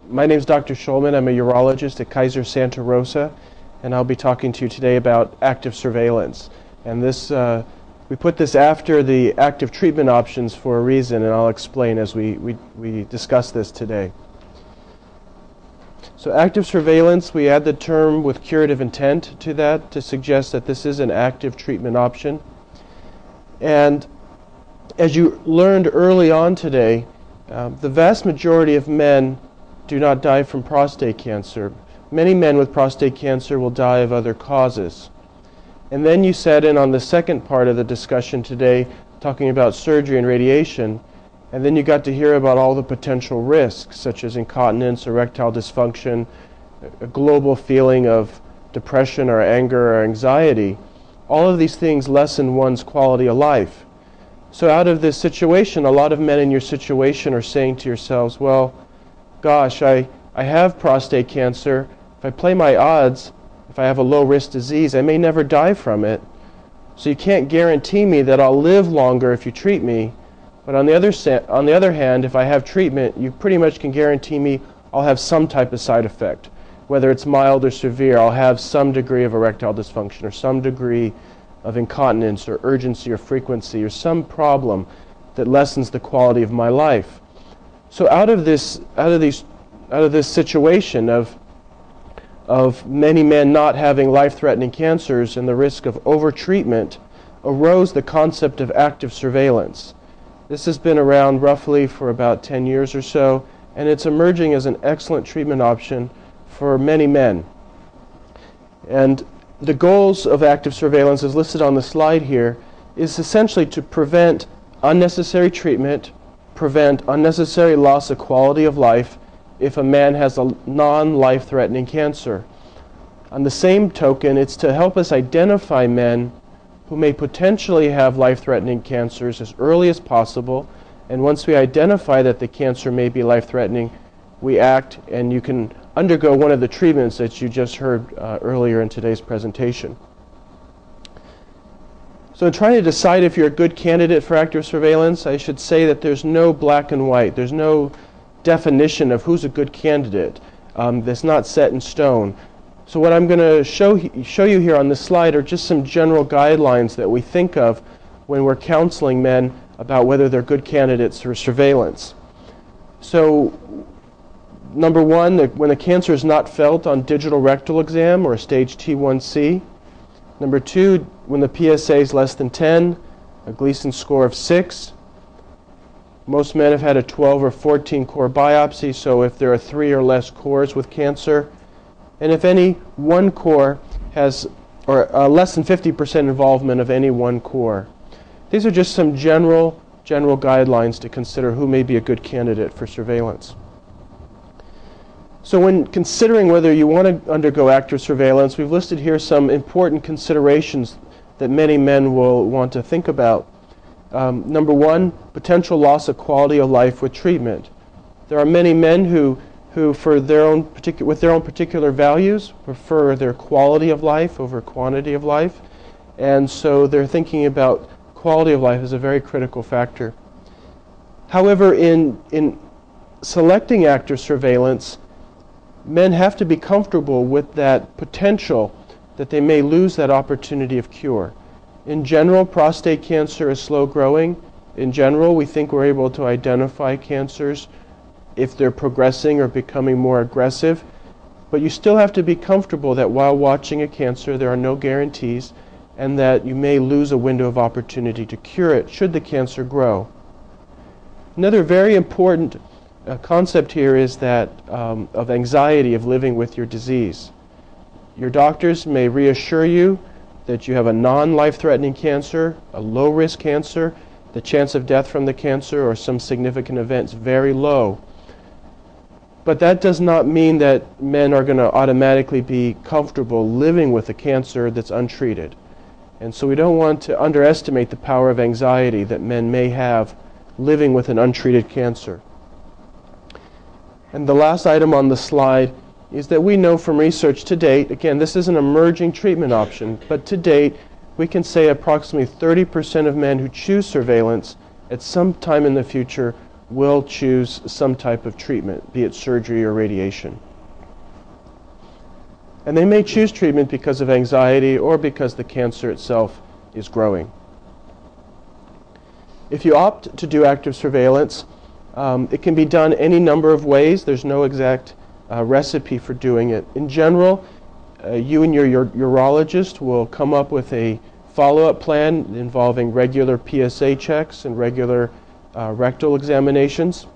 My name is Dr. Schulman. I'm a urologist at Kaiser Santa Rosa, and I'll be talking to you today about active surveillance. And we put this after the active treatment options for a reason, and I'll explain as we discuss this today. So active surveillance, we add the term with curative intent to that to suggest that this is an active treatment option. And as you learned early on today, the vast majority of men do not die from prostate cancer. Many men with prostate cancer will die of other causes. And then you sat in on the second part of the discussion today, talking about surgery and radiation, and then you got to hear about all the potential risks, such as incontinence, erectile dysfunction, a global feeling of depression or anger or anxiety. All of these things lessen one's quality of life. So out of this situation, a lot of men in your situation are saying to yourselves, well, gosh, I have prostate cancer. If I play my odds, if I have a low-risk disease, I may never die from it. So you can't guarantee me that I'll live longer if you treat me. But on the other hand, if I have treatment, you pretty much can guarantee me I'll have some type of side effect. Whether it's mild or severe, I'll have some degree of erectile dysfunction or some degree of incontinence or urgency or frequency or some problem that lessens the quality of my life. So out of this situation of many men not having life-threatening cancers and the risk of over-treatment arose the concept of active surveillance. This has been around roughly for about 10 years or so, and it's emerging as an excellent treatment option for many men. And the goals of active surveillance, as listed on the slide here, is essentially to prevent unnecessary treatment, prevent unnecessary loss of quality of life if a man has a non-life-threatening cancer. On the same token, it's to help us identify men who may potentially have life-threatening cancers as early as possible, and once we identify that the cancer may be life-threatening, we act, and you can undergo one of the treatments that you just heard earlier in today's presentation. So in trying to decide if you're a good candidate for active surveillance, I should say that there's no black and white. There's no definition of who's a good candidate that's not set in stone. So what I'm going to show you here on this slide are just some general guidelines that we think of when we're counseling men about whether they're good candidates for surveillance. So number one, when the cancer is not felt on digital rectal exam or a stage T1C. Number two, when the PSA is less than 10, a Gleason score of 6. Most men have had a 12 or 14 core biopsy, so if there are 3 or less cores with cancer, and if any one core has, or less than 50% involvement of any one core. These are just some general guidelines to consider who may be a good candidate for surveillance. So when considering whether you want to undergo active surveillance, we've listed here some important considerations that many men will want to think about. Number one, potential loss of quality of life with treatment. There are many men who with their own particular values prefer their quality of life over quantity of life, and so they're thinking about quality of life as a very critical factor. However, in selecting active surveillance, men have to be comfortable with that potential that they may lose that opportunity of cure. In general, prostate cancer is slow growing. In general, we think we're able to identify cancers if they're progressing or becoming more aggressive. But you still have to be comfortable that while watching a cancer, there are no guarantees, and that you may lose a window of opportunity to cure it should the cancer grow. Another very important concept here is that of anxiety of living with your disease. Your doctors may reassure you that you have a non-life-threatening cancer, a low-risk cancer, the chance of death from the cancer or some significant events very low. But that does not mean that men are going to automatically be comfortable living with a cancer that's untreated. And so we don't want to underestimate the power of anxiety that men may have living with an untreated cancer. And the last item on the slide is that we know from research to date, again, this is an emerging treatment option, but to date, we can say approximately 30% of men who choose surveillance at some time in the future will choose some type of treatment, be it surgery or radiation. And they may choose treatment because of anxiety or because the cancer itself is growing. If you opt to do active surveillance, it can be done any number of ways. There's no exact recipe for doing it. In general, you and your urologist will come up with a follow-up plan involving regular PSA checks and regular rectal examinations.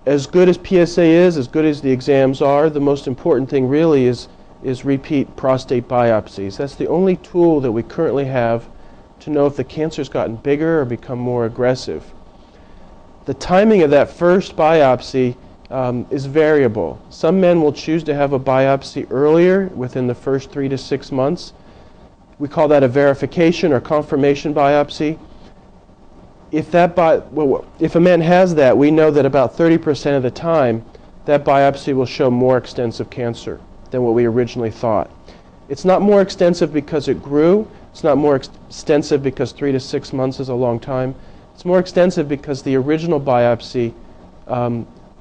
As good as PSA is, as good as the exams are, the most important thing really is repeat prostate biopsies. That's the only tool that we currently have to know if the cancer's gotten bigger or become more aggressive. The timing of that first biopsy is variable. Some men will choose to have a biopsy earlier, within the first 3 to 6 months. We call that a verification or confirmation biopsy. If a man has that, we know that about 30% of the time that biopsy will show more extensive cancer than what we originally thought. It's not more extensive because it grew. It's not more extensive because 3 to 6 months is a long time. It's more extensive because the original biopsy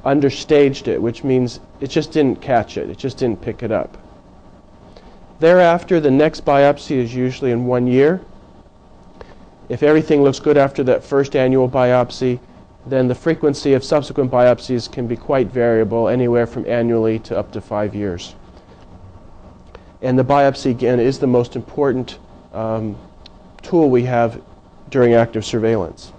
understaged it, which means it just didn't catch it. It just didn't pick it up. Thereafter, the next biopsy is usually in 1 year. If everything looks good after that first annual biopsy, then the frequency of subsequent biopsies can be quite variable, anywhere from annually to up to 5 years. And the biopsy, again, is the most important tool we have during active surveillance.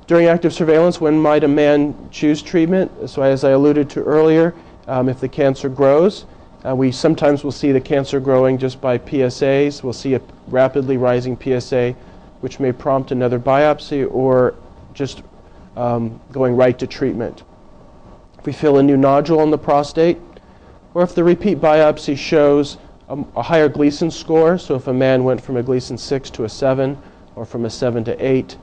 During active surveillance, when might a man choose treatment? So as I alluded to earlier, if the cancer grows, we sometimes will see the cancer growing just by PSAs. We'll see a rapidly rising PSA, which may prompt another biopsy or just going right to treatment. If we feel a new nodule on the prostate, or if the repeat biopsy shows a higher Gleason score, so if a man went from a Gleason 6 to a 7, or from a 7 to 8,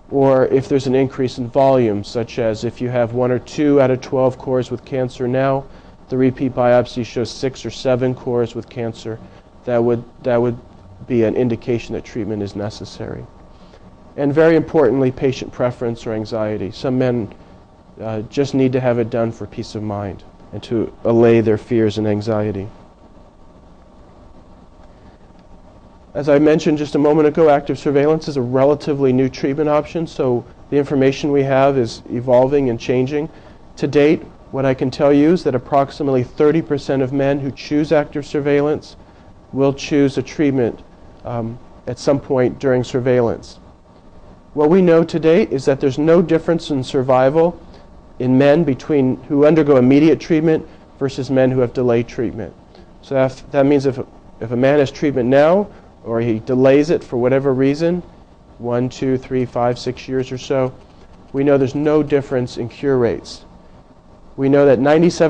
or if there's an increase in volume, such as if you have 1 or 2 out of 12 cores with cancer now, the repeat biopsy shows 6 or 7 cores with cancer, that would be an indication that treatment is necessary. And very importantly, patient preference or anxiety. Some men just need to have it done for peace of mind and to allay their fears and anxiety. As I mentioned just a moment ago, active surveillance is a relatively new treatment option, so the information we have is evolving and changing. To date, what I can tell you is that approximately 30% of men who choose active surveillance will choose a treatment at some point during surveillance. What we know to date is that there's no difference in survival in men between who undergo immediate treatment versus men who have delayed treatment. So that means if a man has treatment now, or he delays it for whatever reason, 1, 2, 3, 5, 6 years or so, we know there's no difference in cure rates. We know that there's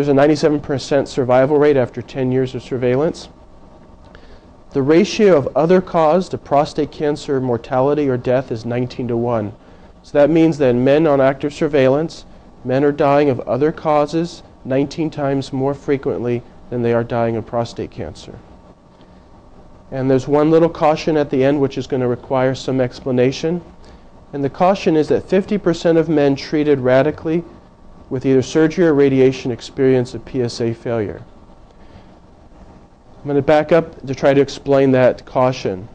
a 97% survival rate after 10 years of surveillance. The ratio of other cause to prostate cancer mortality or death is 19 to 1. So that means that in men on active surveillance, men are dying of other causes 19 times more frequently than they are dying of prostate cancer. And there's one little caution at the end which is going to require some explanation. And the caution is that 50% of men treated radically with either surgery or radiation experience a PSA failure. I'm going to back up to try to explain that caution.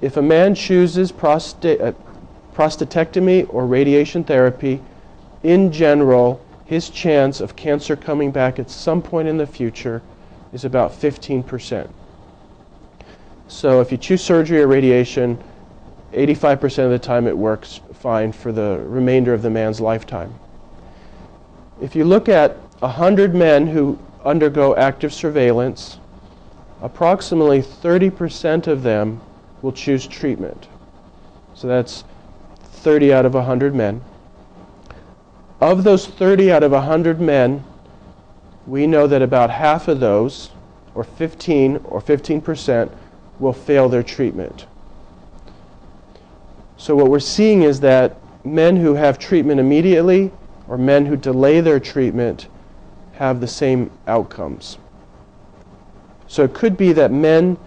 If a man chooses prostatectomy or radiation therapy, in general, his chance of cancer coming back at some point in the future is about 15%. So if you choose surgery or radiation, 85% of the time it works fine for the remainder of the man's lifetime. If you look at 100 men who undergo active surveillance, approximately 30% of them will choose treatment. So that's 30 out of 100 men. Of those 30 out of 100 men, we know that about half of those, or 15%, will fail their treatment. So what we're seeing is that men who have treatment immediately or men who delay their treatment have the same outcomes. So it could be that men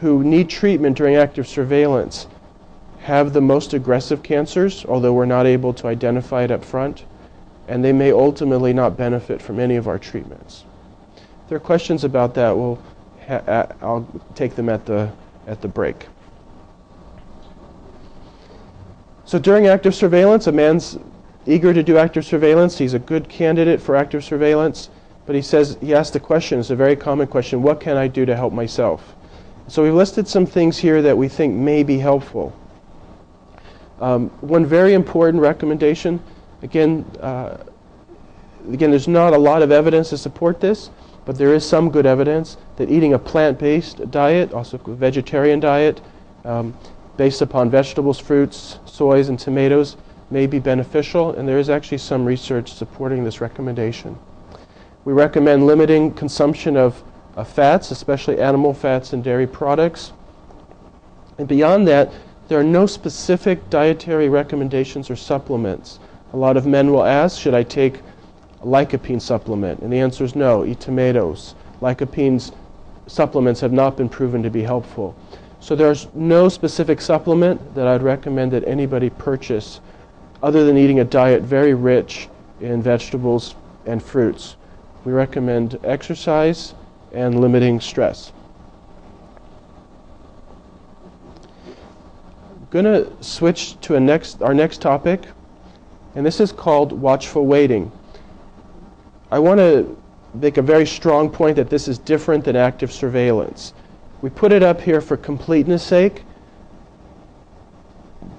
who need treatment during active surveillance have the most aggressive cancers, although we're not able to identify it up front, and they may ultimately not benefit from any of our treatments. If there are questions about that, I'll take them at the break. So during active surveillance, a man's eager to do active surveillance. He's a good candidate for active surveillance, but he asked the question, it's a very common question, what can I do to help myself? So we've listed some things here that we think may be helpful. One very important recommendation, again, there's not a lot of evidence to support this, but there is some good evidence that eating a plant-based diet, also a vegetarian diet, based upon vegetables, fruits, soys, and tomatoes may be beneficial, and there is actually some research supporting this recommendation. We recommend limiting consumption of fats, especially animal fats and dairy products. And beyond that, there are no specific dietary recommendations or supplements. A lot of men will ask, should I take a lycopene supplement? And the answer is no, eat tomatoes. Lycopene's supplements have not been proven to be helpful. So there's no specific supplement that I'd recommend that anybody purchase other than eating a diet very rich in vegetables and fruits. We recommend exercise and limiting stress. I'm going to switch to our next topic, and this is called watchful waiting. I want to make a very strong point that this is different than active surveillance. We put it up here for completeness sake.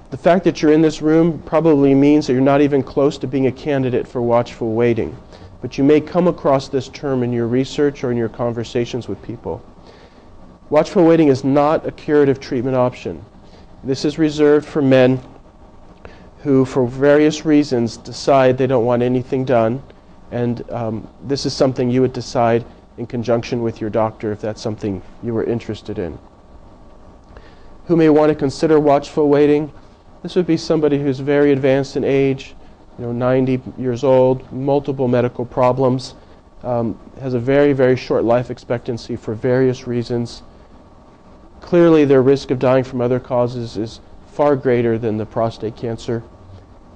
The fact that you're in this room probably means that you're not even close to being a candidate for watchful waiting, but you may come across this term in your research or in your conversations with people. Watchful waiting is not a curative treatment option. This is reserved for men who, for various reasons, decide they don't want anything done, and this is something you would decide in conjunction with your doctor if that's something you were interested in. Who may want to consider watchful waiting? This would be somebody who's very advanced in age, 90 years old, multiple medical problems, has a very, very short life expectancy for various reasons. Clearly, their risk of dying from other causes is far greater than the prostate cancer.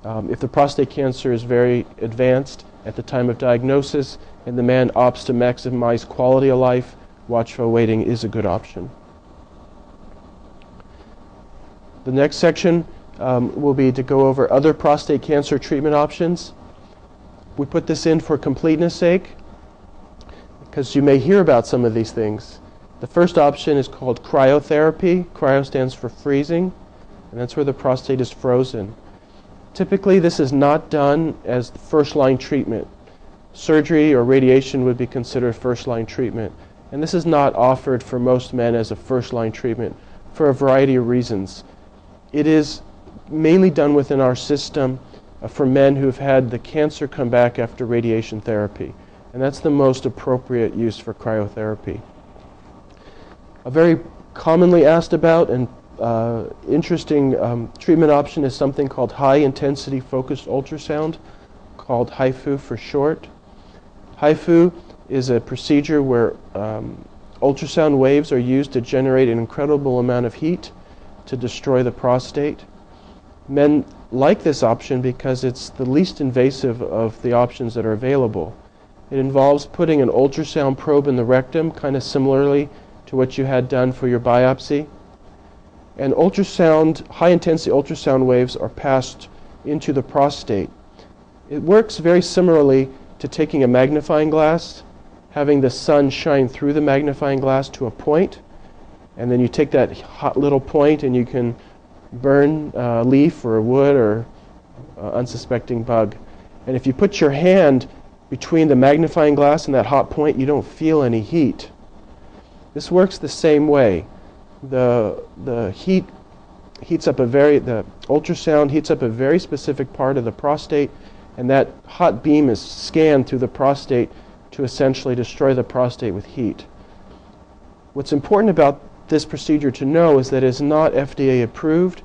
If the prostate cancer is very advanced at the time of diagnosis and the man opts to maximize quality of life, watchful waiting is a good option. The next section will be to go over other prostate cancer treatment options. We put this in for completeness sake because you may hear about some of these things. The first option is called cryotherapy. Cryo stands for freezing, and that's where the prostate is frozen. Typically, this is not done as first-line treatment. Surgery or radiation would be considered first-line treatment, and this is not offered for most men as a first-line treatment for a variety of reasons. It is mainly done within our system for men who have had the cancer come back after radiation therapy, and that's the most appropriate use for cryotherapy. A very commonly asked about and interesting treatment option is something called high-intensity focused ultrasound, called HIFU for short. HIFU is a procedure where ultrasound waves are used to generate an incredible amount of heat to destroy the prostate. Men like this option because it's the least invasive of the options that are available. It involves putting an ultrasound probe in the rectum, kind of similarly to what you had done for your biopsy. And high-intensity ultrasound waves are passed into the prostate. It works very similarly to taking a magnifying glass, having the sun shine through the magnifying glass to a point, and then you take that hot little point and you can burn a leaf or a wood or unsuspecting bug. And if you put your hand between the magnifying glass and that hot point, you don't feel any heat. This works the same way. The ultrasound heats up a very specific part of the prostate, and that hot beam is scanned through the prostate to essentially destroy the prostate with heat. What's important about this procedure to know is that it is not FDA approved,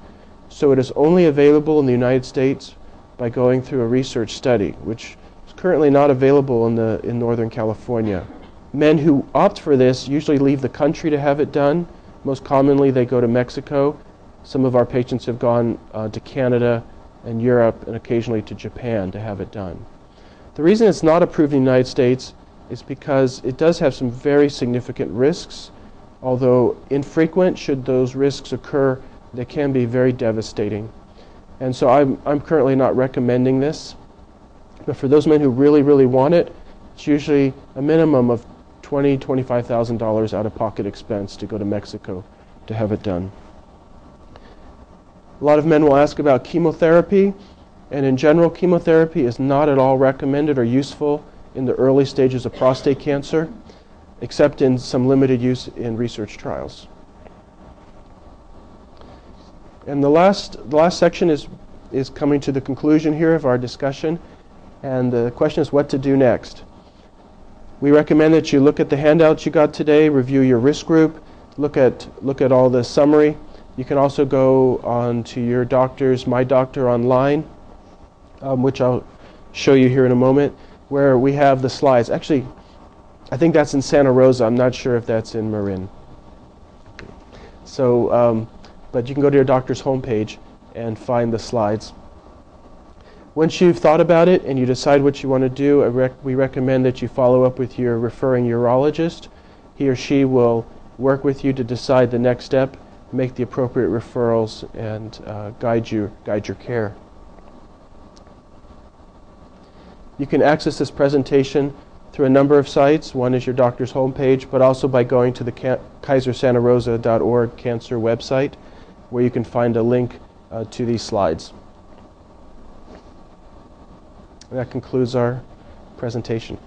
so it is only available in the United States by going through a research study, which is currently not available in Northern California. Men who opt for this usually leave the country to have it done. Most commonly they go to Mexico, Some of our patients have gone to Canada and Europe and occasionally to Japan to have it done. The reason it's not approved in the United States is because it does have some very significant risks. Although infrequent, should those risks occur, they can be very devastating. And so I'm currently not recommending this. But for those men who really, really want it, it's usually a minimum of $20,000, $25,000 out-of-pocket expense to go to Mexico to have it done. A lot of men will ask about chemotherapy, and in general, chemotherapy is not at all recommended or useful in the early stages of prostate cancer, except in some limited use in research trials. And the last section is coming to the conclusion here of our discussion, and the question is what to do next. We recommend that you look at the handouts you got today, review your risk group, look at all the summary. You can also go on to your doctor's My Doctor online, which I'll show you here in a moment, where we have the slides. Actually, I think that's in Santa Rosa. I'm not sure if that's in Marin. So, but you can go to your doctor's homepage and find the slides. Once you've thought about it and you decide what you want to do, we recommend that you follow up with your referring urologist. He or she will work with you to decide the next step, make the appropriate referrals, and guide your care. You can access this presentation through a number of sites. One is your doctor's homepage, but also by going to the KaiserSantaRosa.org cancer website, where you can find a link to these slides. And that concludes our presentation.